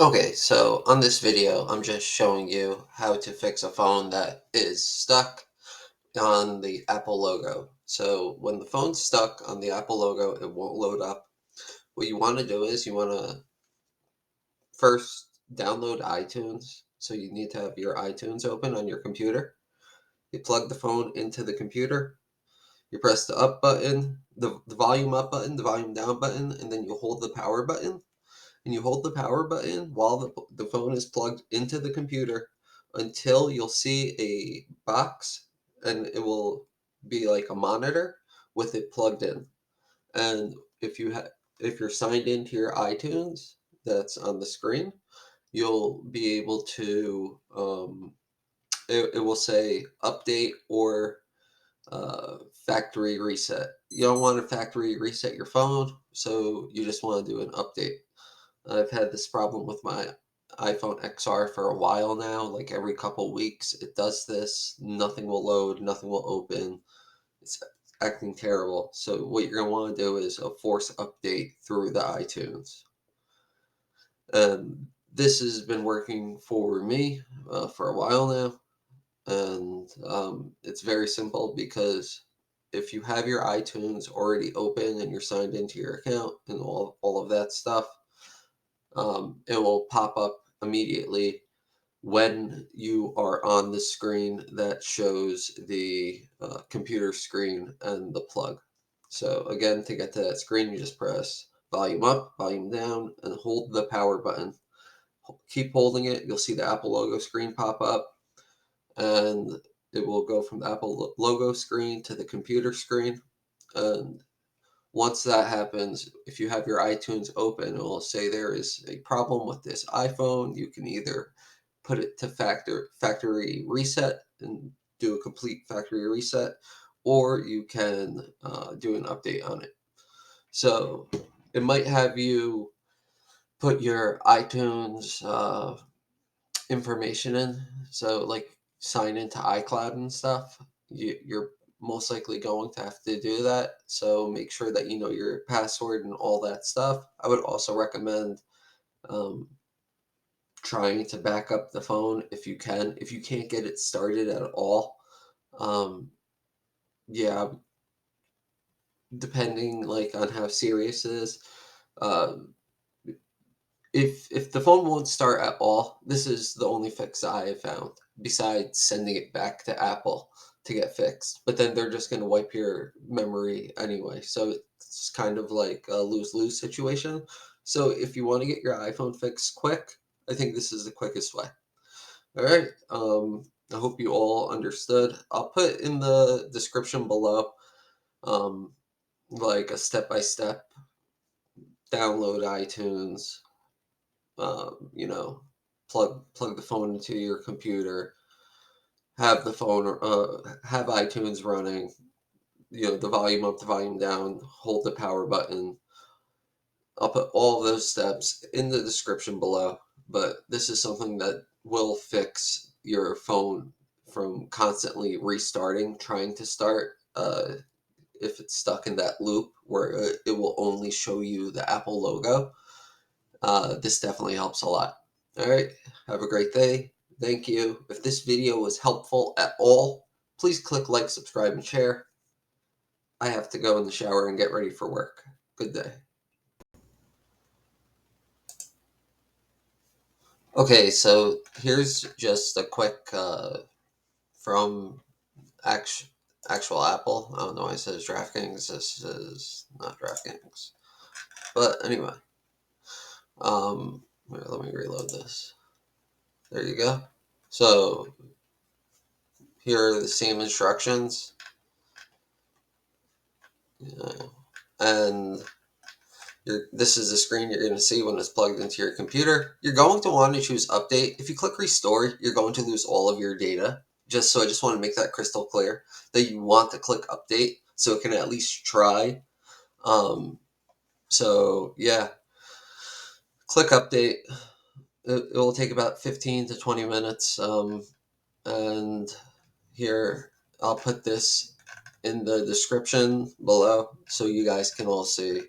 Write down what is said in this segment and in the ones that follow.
Okay, so on this video, I'm just showing you how to fix a phone that is stuck on the Apple logo. So when the phone's stuck on the Apple logo, it won't load up. What you want to do is you want to first download iTunes. So you need to have your iTunes open on your computer. You plug the phone into the computer. You press the up button, the volume up button, the volume down button, and then you hold the power button. And you hold the power button while the phone is plugged into the computer until you'll see a box, and it will be like a monitor with it plugged in. And if you're signed into your iTunes that's on the screen, you'll be able to it will say update or factory reset. You don't want to factory reset your phone, so you just want to do an update. I've had this problem with my iPhone XR for a while now. Like every couple weeks, it does this. Nothing will load, nothing will open. It's acting terrible. So, what you're going to want to do is a force update through the iTunes. And this has been working for me for a while now. And it's very simple because if you have your iTunes already open and you're signed into your account and all of that stuff, it will pop up immediately when you are on the screen that shows the computer screen and the plug. So again, to get to that screen, you just press volume up, volume down, and hold the power button. Keep holding it. You'll see the Apple logo screen pop up, and it will go from the Apple logo screen to the computer screen. And once that happens, if you have your iTunes open, it will say there is a problem with this iPhone. You can either put it to factory reset and do a complete factory reset, or you can do an update on it. So it might have you put your iTunes information in. So like sign into iCloud and stuff. You're most likely going to have to do that. So make sure that you know your password and all that stuff. I would also recommend um, trying to back up the phone if you can. If you can't get it started at all, um, yeah, depending like on how serious it is. Uh, if the phone won't start at all, this is the only fix I have found, besides sending it back to Apple to get fixed. But then they're just going to wipe your memory anyway. So it's kind of like a lose-lose situation. So if you want to get your iPhone fixed quick, I think this is the quickest way. All right. I hope you all understood. I'll put in the description below um, like a step-by-step download iTunes, you know, plug the phone into your computer, have the phone have iTunes running, you know, the volume up, the volume down, hold the power button. I'll put all of those steps in the description below, but this is something that will fix your phone from constantly restarting, trying to start. If it's stuck in that loop where it will only show you the Apple logo, this definitely helps a lot. All right. Have a great day. Thank you. If this video was helpful at all, please click like, subscribe, and share. I have to go in the shower and get ready for work. Good day. Okay, so here's just a quick from actual actual Apple. I don't know why it says DraftKings. This is not DraftKings. But anyway, let me reload this. There you go. So here are the same instructions. And this is the screen you're going to see when it's plugged into your computer. You're going to want to choose update. If you click restore, you're going to lose all of your data. I just want to make that crystal clear that you want to click update so it can at least try. So yeah, click update. It will take about 15 to 20 minutes. And here, I'll put this in the description below so you guys can all see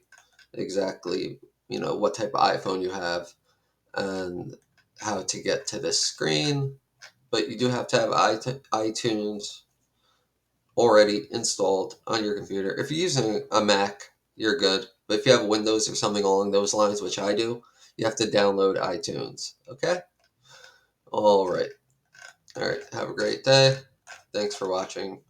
exactly, you know, what type of iPhone you have. and how to get to this screen. But you do have to have iTunes already installed on your computer. If you're using a Mac, you're good. But if you have Windows or something along those lines, which I do, you have to download iTunes. Okay? All right. All right. Have a great day. Thanks for watching.